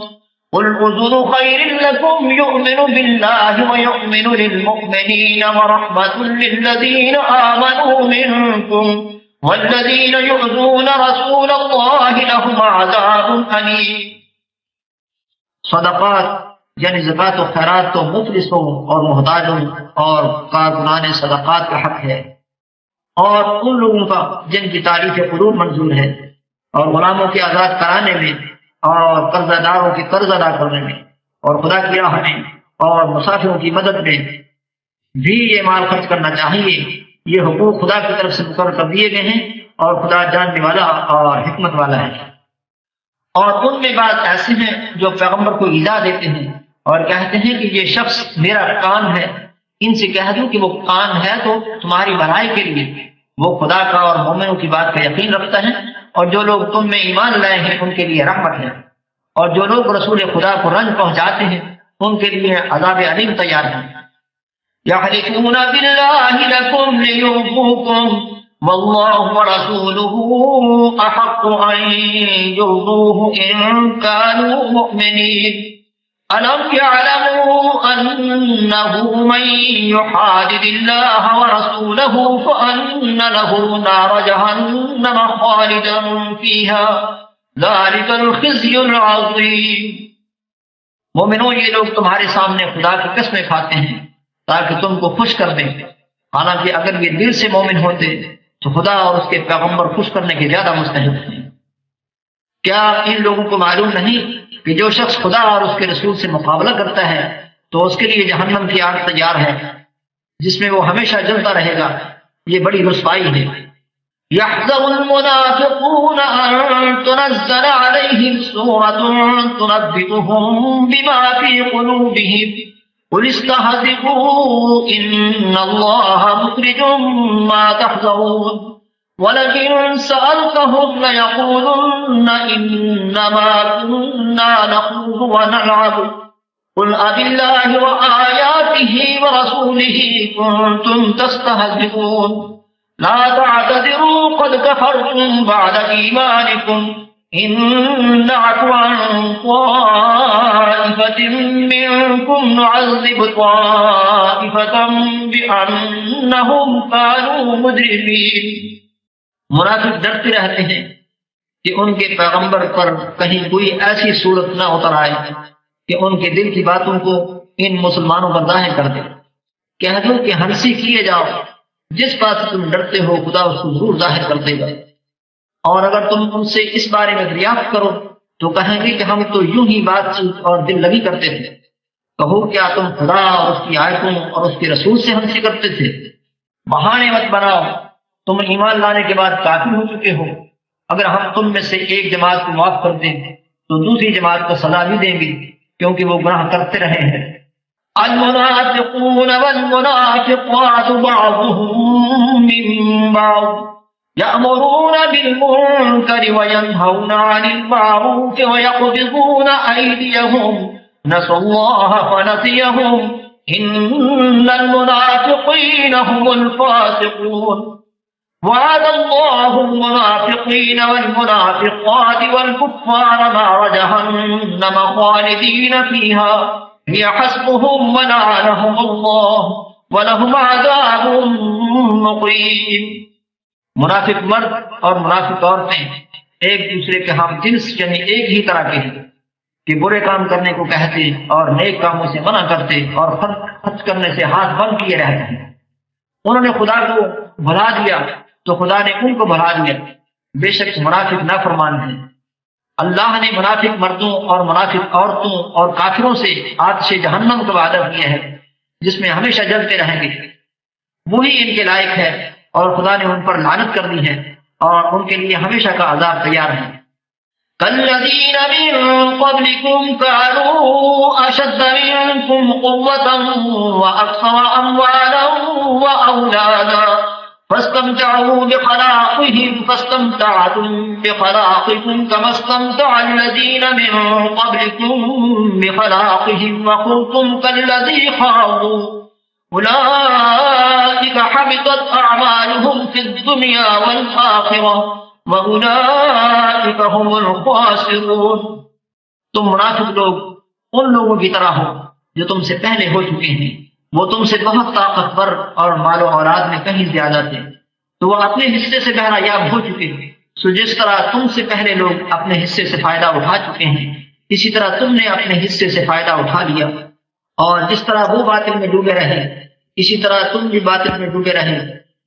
قل أذن خير لكم يؤمن بالله ويؤمن للمؤمنين ورحمة للذين آمنوا منكم والذين يؤذون رسول الله لهم عذاب أليم۔ صدقات یعنی زکوٰۃ و خیرات تو مفلسوں اور محتاجوں اور کارکنان صدقات کا حق ہے، اور ان لوگوں کا جن کی تعریف قلوب منظور ہے، اور غلاموں کے آزاد کرانے میں، اور قرضہ داروں کی قرض ادا کرنے میں، اور خدا کی راہ میں، اور مسافروں کی مدد میں بھی یہ مال خرچ کرنا چاہیے۔ یہ حقوق خدا کی طرف سے مقرر کر دیے گئے ہیں، اور خدا جاننے والا اور حکمت والا ہے۔ اور ان میں بعض ایسے ہیں جو پیغمبر کو ایذا دیتے ہیں اور کہتے ہیں کہ یہ شخص میرا کان ہے۔ ان سے کہہ دوں کہ وہ کان ہے تو تمہاری بھلائی کے لیے، وہ خدا کا اور مومنوں کی بات کا یقین رکھتا ہے، اور جو لوگ تم میں ایمان لائے ہیں ان کے لیے رحمت ہے، اور جو لوگ رسول خدا کو رنج پہنچاتے ہیں ان کے لیے عذاب علیم تیار ہے۔ یحلفون باللہ لکم لیرضوکم واللہ ورسولہ احق ان یرضوہ ان کانوا مؤمنین ألم يعلموا أنه من يحادد الله ورسوله فأن له نار جهنم خالدا فيها ذلك الخزي العظيم۔ مومنوں، یہ لوگ تمہارے سامنے خدا کی قسمیں کھاتے ہیں تاکہ تم کو خوش کر دیں، حالانکہ اگر یہ دل سے مومن ہوتے تو خدا اور اس کے پیغمبر خوش کرنے کے زیادہ مستحق ہیں۔ کیا ان لوگوں کو معلوم نہیں کہ جو شخص خدا اور اس کے رسول سے مقابلہ کرتا ہے تو اس کے لیے جہنم کی آگ تیار ہے جس میں وہ ہمیشہ جلتا رہے گا؟ یہ بڑی رسوائی ہے۔ يحذر المنافقون أن تنزل عليهم سورة تنبئهم بما في قلوبهم قل استهزئوا إن الله مخرج ما تحذرون وَلَئِن سَأَلْتَهُمْ لَيَقُولُنَّ إِنَّمَا كُنَّا نَخُوضُ وَنَلْعَبُ قُلْ أَبِاللَّهِ وَآيَاتِهِ وَرَسُولِهِ كُنتُمْ تَسْتَهْزِئُونَ لَا تَعْتَذِرُوا قَدْ كَفَرْتُمْ بَعْدَ إِيمَانِكُمْ إِن نَّعْفُ عَن طَائِفَةٍ مِّنكُمْ نُعَذِّبْ طَائِفَةً بِأَنَّهُمْ كَانُوا مُجْرِمِينَ۔ منافق ڈرتے رہتے ہیں کہ ان کے پیغمبر پر کہیں کوئی ایسی صورت نہ اتر آئے کہ ان کے دل کی باتوں کو ان مسلمانوں پر ظاہر کر دے۔ کہہ دو کہ ہنسی کیے جاؤ، جس بات سے تم ڈرتے ہو خدا اس کو ضرور ظاہر کر دے گا۔ اور اگر تم ان سے اس بارے میں دریافت کرو تو کہیں گے کہ ہم تو یوں ہی بات چیت اور دل لگی کرتے تھے۔ کہو کیا تم خدا اور اس کی آیتوں اور اس کے رسول سے ہنسی کرتے تھے؟ بہانے مت بناؤ، تم ایمان لانے کے بعد کافر ہو چکے ہو، اگر ہم تم میں سے ایک جماعت کو معاف کر دیں تو دوسری جماعت کو سزا بھی دیں گے کیونکہ وہ گناہ کرتے رہے ہیں۔ المنافقون والمنافقات بعضهم من بعض يأمرون بالمنكر وينهون عن المعروف ويقبضون أيديهم نسوا الله فنسيهم إن المنافقين هم الفاسقون وعد الله المنافقين والمنافقات والكفار نار جهنم خالدين فيها هي حسبهم ولعنهم الله ولهم عذاب مقيم۔ منافق مرد اور منافق عورتیں ایک دوسرے کے ہم جنس یعنی ایک ہی طرح کے ہیں کہ برے کام کرنے کو کہتے اور نیک کاموں سے منع کرتے اور خرچ کرنے سے ہاتھ بند کیے رہتے ہیں۔ انہوں نے خدا کو بھلا دیا تو خدا نے ان کو بھلا دیا، بے شک منافق نافرمان ہیں۔ اللہ نے منافق مردوں اور منافق عورتوں اور کافروں سے آتش جہنم کا وعدہ کیا ہے جس میں ہمیشہ جلتے رہیں گے، وہی ان کے لائق ہے، اور خدا نے ان پر لعنت کر دی ہے اور ان کے لیے ہمیشہ کا عذاب تیار ہے۔ كالذين من قبلكم كانوا أشد منكم قوة وأكثر أموالا وأولادا فاستمتعوا بخلاقهم فاستمتعتم بخلاقكم كما استمتع الذين من قبلكم بخلاقهم وخذتم كالذي خاضوا أولئك حبطت أعمالهم في الدنيا والآخرة وَأُولَٰئِكَ هُمُ الْخَاسِرُونَ۔ تم منافق لوگ ان لوگوں کی طرح ہو جو تم سے پہلے ہو چکے ہیں، وہ تم سے بہت طاقتور اور مال و اولاد میں کہیں زیادہ تھے تو وہ اپنے حصے سے بہرہ یاب ہو چکے ہیں۔ سو جس طرح تم سے پہلے لوگ اپنے حصے سے فائدہ اٹھا چکے ہیں اسی طرح تم نے اپنے حصے سے فائدہ اٹھا لیا، اور جس طرح وہ باطل میں ڈوبے رہے اسی طرح تم بھی باطل میں ڈوبے رہے۔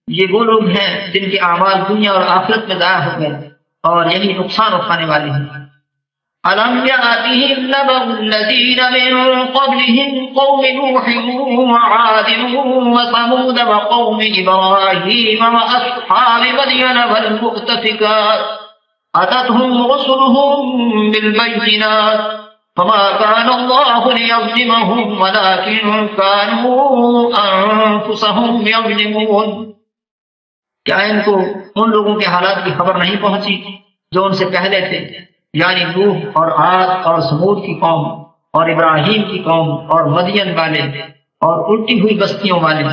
یہ وہ لوگ ہیں جن کے اعمال دنیا اور آخرت میں ضائع ہو گئے اور یہی نقصان اٹھانے والے ہیں۔ أَلَمْ يَأْتِهِمْ نَبَأُ الَّذِينَ مِن قَبْلِهِمْ قَوْمِ نُوحٍ وَعَادٍ وَثَمُودَ وَقَوْمِ إِبْرَاهِيمَ وَأَصْحَابِ مَدْيَنَ وَالْمُؤْتَفِكَاتِ أَتَتْهُمْ رُسُلُهُم بِالْبَيِّنَاتِ فَمَا كَانَ اللَّهُ لِيَظْلِمَهُمْ وَلَٰكِن كَانُوا أَنفُسَهُمْ يَظْلِمُونَ۔ کیا ان کو ان لوگوں کے حالات کی خبر نہیں پہنچی جو ان سے پہلے تھے، یعنی نوح اور عاد اور سمود کی قوم اور ابراہیم کی قوم اور مدین والے اور الٹی ہوئی بستیوں والے؟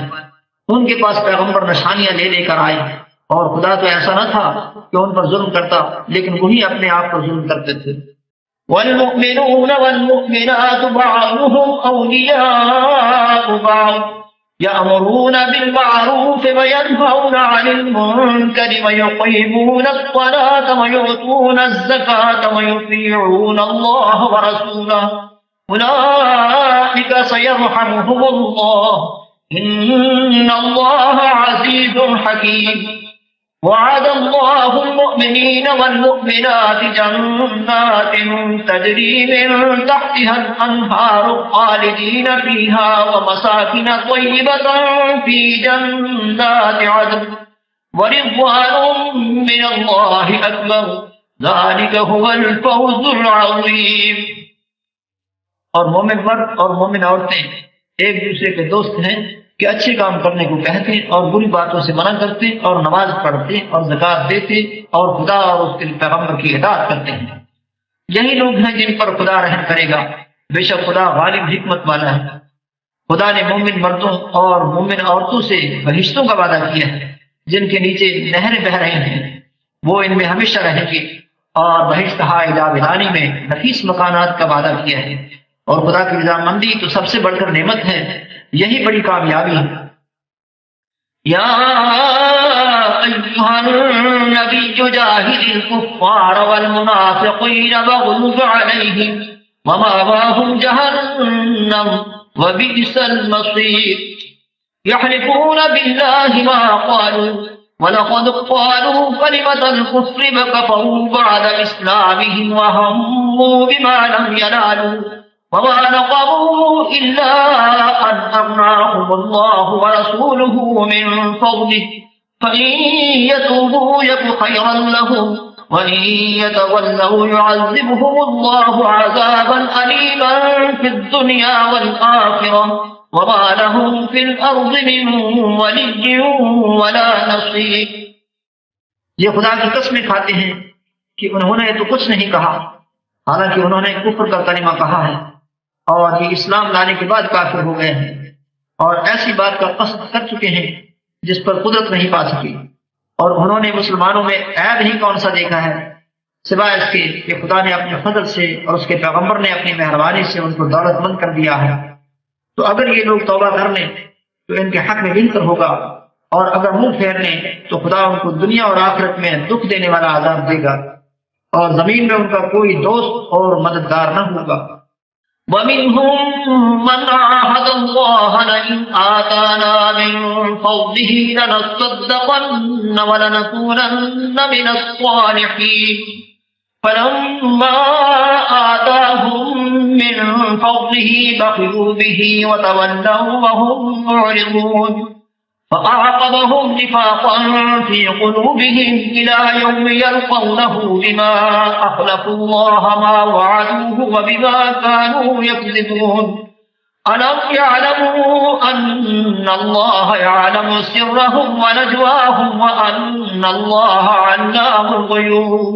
ان کے پاس پیغمبر نشانیاں لے لے کر آئے، اور خدا تو ایسا نہ تھا کہ ان پر ظلم کرتا، لیکن وہی اپنے آپ پر ظلم کرتے تھے۔ والمؤمنون والمؤمنات بعضهم أولياء بعض يأمرون بالمعروف وينهون عن المنكر ويقيمون الصلاة ويؤتون الزكاة ويطيعون الله ورسوله أولئك سيرحمهم الله إن الله عزيز حكيم۔ وعد الله المؤمنين والمؤمنات جنات تجري من تحتها الأنهار خالدين فيها ومساكن طيبة في جنات عدن ورضوان من الله أكبر ذلك هو الفوز العظيم۔ اور مومن مرد اور مومن عورتیں ایک دوسرے کے دوست ہیں کہ اچھے کام کرنے کو کہتے اور بری باتوں سے منع کرتے اور نماز پڑھتے اور زکوٰۃ دیتے اور خدا اور اس کے پیغمبر کی اطاعت کرتے ہیں۔ یہی لوگ ہیں جن پر خدا رحم کرے گا، بے شک خدا غالب حکمت والا ہے۔ خدا نے مومن مردوں اور مومن عورتوں سے بہشتوں کا وعدہ کیا ہے جن کے نیچے نہریں بہہ رہی ہیں، وہ ان میں ہمیشہ رہیں گے، اور بہشت دانی میں نفیس مکانات کا وعدہ کیا ہے، اور خدا کی رضامندی تو سب سے بڑھ کر نعمت ہے، یہی بڑی کامیابی ہے۔ یا ایھا النبی جاہد الکفار والمنافقین واغلظ علیہم ومأواہم جہنم وبئس المصیر۔ یحلفون باللہ ما قالوا وَلَقَدْ قَالُوا كَلِمَةَ الْكُفْرِ وَكَفَرُوا بَعْدَ إِسْلَامِهِمْ وَهَمُّوا بِمَا لَمْ يَنَالُوا وَمَا نَقَمُوا إِلَّا أَنْ أَغْنَاهُمُ اللَّهُ وَرَسُولُهُ مِنْ فَضْلِهِ فَإِنْ يَتُوبُوا يَكُ خَيْرًا لَهُمْ وإن يتولوا يعذبهم الله عذابا أليما في الدنيا والآخرة وما لهم في الأرض من ولي ولا نصير۔ یہ خدا کی قسمیں کھاتے ہیں کہ انہوں نے تو کچھ نہیں کہا، حالانکہ انہوں نے کفر کا کلمہ کہا ہے اور یہ اسلام لانے کے بعد کافر ہو گئے ہیں، اور ایسی بات کا قصد کر چکے ہیں جس پر قدرت نہیں پا سکی، اور انہوں نے مسلمانوں میں عیب ہی کون سا دیکھا ہے سوائے اس کے کہ خدا نے اپنے فضل سے اور اس کے پیغمبر نے اپنی مہربانی سے ان کو دولت مند کر دیا ہے۔ تو اگر یہ لوگ توبہ کر لیں تو ان کے حق میں بہتر ہوگا، اور اگر منہ پھیر لیں تو خدا ان کو دنیا اور آخرت میں دکھ دینے والا عذاب دے گا، اور زمین میں ان کا کوئی دوست اور مددگار نہ ہوگا۔ ومنهم من عاهد الله لئن آتانا من فضله لنصدقن ولنكونن من الصالحين فلما آتاهم من فضله بخلوا به وتولوا وهم معرضون فأعقبهم نفاقا في قلوبهم إلى يوم يلقونه بما أخلفوا الله ما وعدوه وبما كانوا يكذبون ألم يعلموا أن الله يعلم سرهم ونجواهم وأن الله علام الغيوب۔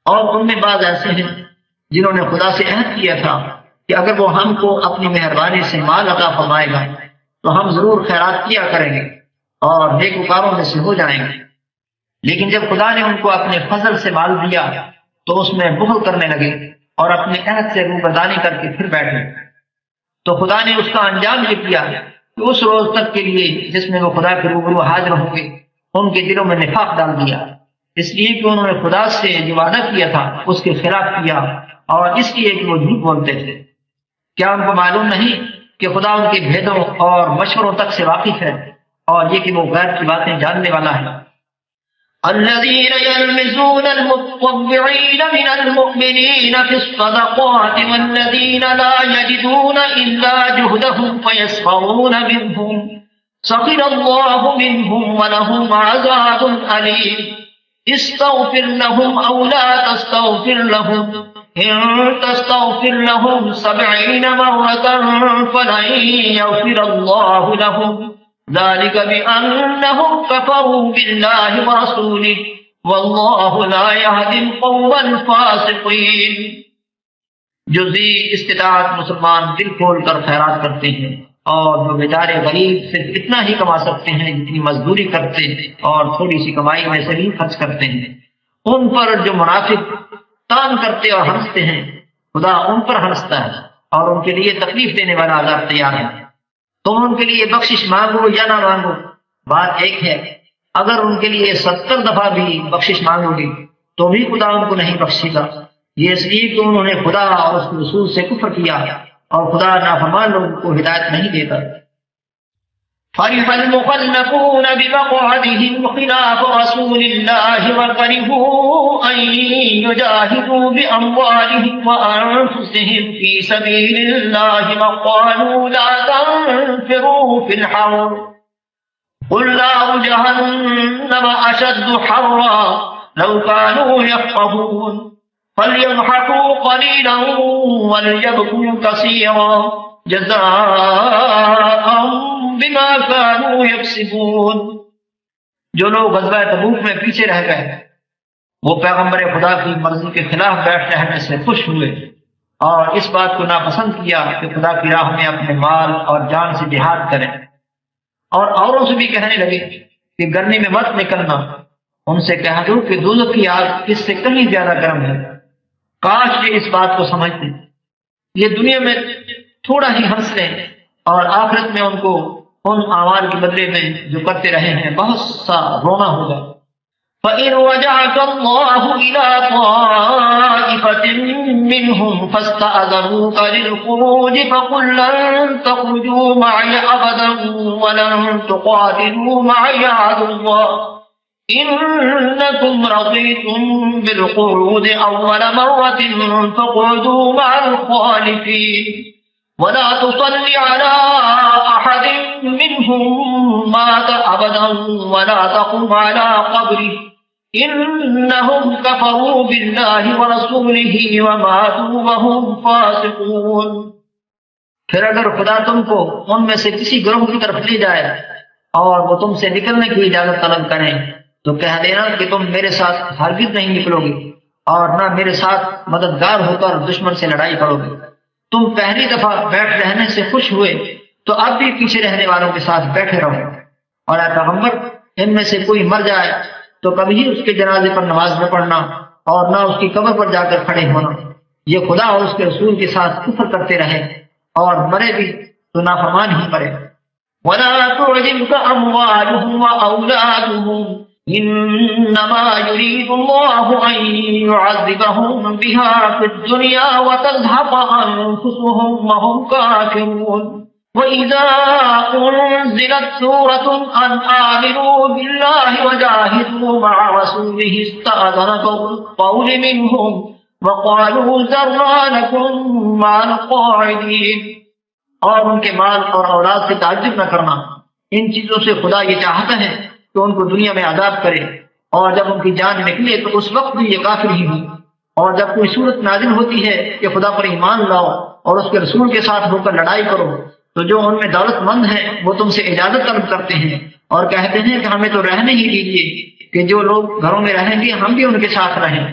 اور ان میں بعض ایسے ہیں جنہوں نے خدا سے عہد کیا تھا کہ اگر وہ ہم کو اپنی مہربانی سے مال عطا فرمائے گا تو ہم ضرور خیرات کیا کریں گے اور نیکوکاروں میں سے ہو جائیں گے، لیکن جب خدا نے ان کو اپنے فضل سے مال دیا تو اس میں بخل کرنے لگے اور اپنے عہد سے روبردانی کر کے پھر بیٹھے، تو خدا نے اس کا انجام یہ کیا کہ اس روز تک کے لیے جس میں وہ خدا کے روبرو حاضر ہوں گے ان کے دلوں میں نفاق ڈال دیا، اس لیے کہ انہوں نے خدا سے جو وعدہ کیا تھا اس کے خلاف کیا، اور اس لیے کہ وہ جھوٹ بولتے تھے۔ کیا ان کو معلوم نہیں کہ خدا ان کے بھیدوں اور مشوروں تک سے واقف ہے، اور یہ کہ وہ غیب کی باتیں جاننے والا ہے۔ الذين يلمزون المتطوعين من المؤمنين في الصدقات والذين لا يجدون إلا جهدهم فيسخرون منهم سخر الله منهم ولهم عذاب أليم استغفر لهم أو لا تستغفر لهم إن تستغفر لهم 70 مرة فلن يغفر الله لهم ذلك بأنهم كفروا بالله ورسوله والله لا يهدي القوم الفاسقين۔ جو ذی استطاعت مسلمان دل کھول کر خیرات کرتے ہیں، اور جو بیچارے غریب صرف اتنا ہی کما سکتے ہیں جتنی مزدوری کرتے ہیں اور تھوڑی سی کمائی میں سے بھی خرچ کرتے ہیں، ان پر جو منافق تان کرتے اور ہنستے ہیں خدا ان پر ہنستا ہے اور ان کے لیے تکلیف دینے والا عذاب تیار ہے۔ تم ان کے لیے بخشش مانگو یا نہ مانگو، بات ایک ہے، اگر ان کے لیے 70 دفعہ بھی بخشش مانگو گی تو بھی خدا ان کو نہیں بخشے گا، یہ اس لیے کہ انہوں نے خدا اور اس کے رسول سے کفر کیا، اور خدا نافرمان لوگوں کو ہدایت نہیں دیتا۔ فرح المخلفون بمقعدهم خلاف رسول الله وكرهوا أن يجاهدوا بأموالهم وأنفسهم في سبيل الله وقالوا لا تنفروا في الحر قل نار جهنم أشد حرا لو كانوا يفقهون فليضحكوا قليلا وليبكوا كثيرا جزاء بما كانوا يكسبون۔ جو لوگ غزوہ تبوک میں پیچھے رہ گئے وہ پیغمبر خدا کی مرضی کے خلاف بیٹھ رہنے سے خوش ہوئے اور اس بات کو ناپسند کیا کہ خدا کی راہ میں اپنے مال اور جان سے جہاد کریں، اور اوروں سے بھی کہنے لگے کہ گرمی میں مت نکلنا، ان سے کہہ دو کہ دوزخ کی آگ اس سے کہیں زیادہ گرم ہے۔ کاش یہ اس بات کو سمجھتے، یہ دنیا میں تھوڑا ہی ہنس لیں اور آخرت میں ان کو ان اعمال کے بدلے میں جو کرتے رہے ہیں بہت سا رونا ہوگا۔ فَإِنْ رَجَعَكَ اللَّهُ إِلَىٰ طَائِفَةٍ مِّنْهُمْ فَاسْتَأْذَنُوكَ لِلْخُرُوجِ فَقُل لَّن تَخْرُجُوا مَعِيَ أَبَدًا وَلَن تُقَاتِلُوا مَعِيَ عَدُوًّا إِنَّكُمْ رَضِيتُم بِالْقُعُودِ أَوَّلَ مَرَّةٍ فَاقْعُدُوا مَعَ الْخَالِفِينَ وَلَا تُصَلِّ عَلَىٰ أَحَدٍ مِّنْهُم مَّاتَ أَبَدًا وَلَا تَقُمْ عَلَىٰ قَبْرِهِ إنهم كفروا بالله ورسوله وماتوا وهم فاسقون۔ پھر اگر خدا تم کو ان میں سے کسی گروہ کی طرف لے جائے اور وہ تم سے نکلنے کی اجازت طلب کریں تو کہہ دینا کہ تم میرے ساتھ ہرگز نہیں نکلو گے اور نہ میرے ساتھ مددگار ہو کر دشمن سے لڑائی کرو گے۔ تم پہلی دفعہ بیٹھ رہنے سے خوش ہوئے تو اب بھی پیچھے رہنے والوں کے ساتھ بیٹھے رہو، اور اے پیغمبر ان میں سے کوئی مر جائے تو کبھی اس کے جنازے پر نماز نہ پڑھنا اور نہ اس کی قبر پر جا کر کھڑے ہونا۔ یہ خدا اور اس کے رسول کے ساتھ کفر کرتے رہے اور مرے بھی تو نافرمان ہی مرے۔ ولا تعجبك أموالهم وأولادهم إنما يريد الله أن يعذبهم بها في الدنيا وتزهق أنفسهم وهم كافرون وإذا أنزلت سورة أن آمنوا بالله وجاهدوا مع رسوله استأذنك القول منهم وقالوا ذرنا لكم مع القاعدين۔ اور ان کے مال اور اولاد سے تعجب نہ کرنا، ان چیزوں سے خدا یہ چاہتا ہے کہ ان کو دنیا میں عذاب کرے، اور جب ان کی جان نکلے تو اس وقت بھی یہ کافر ہی ہوں۔ اور جب کوئی صورت نازل ہوتی ہے کہ خدا پر ایمان لاؤ اور اس کے رسول کے ساتھ ہو کر لڑائی کرو، تو جو ان میں دولت مند ہیں وہ تم سے اجازت طلب کرتے ہیں اور کہتے ہیں کہ ہمیں تو رہنے ہی دیجیے، کہ جو لوگ گھروں میں رہیں گے ہم بھی ان کے ساتھ رہیں۔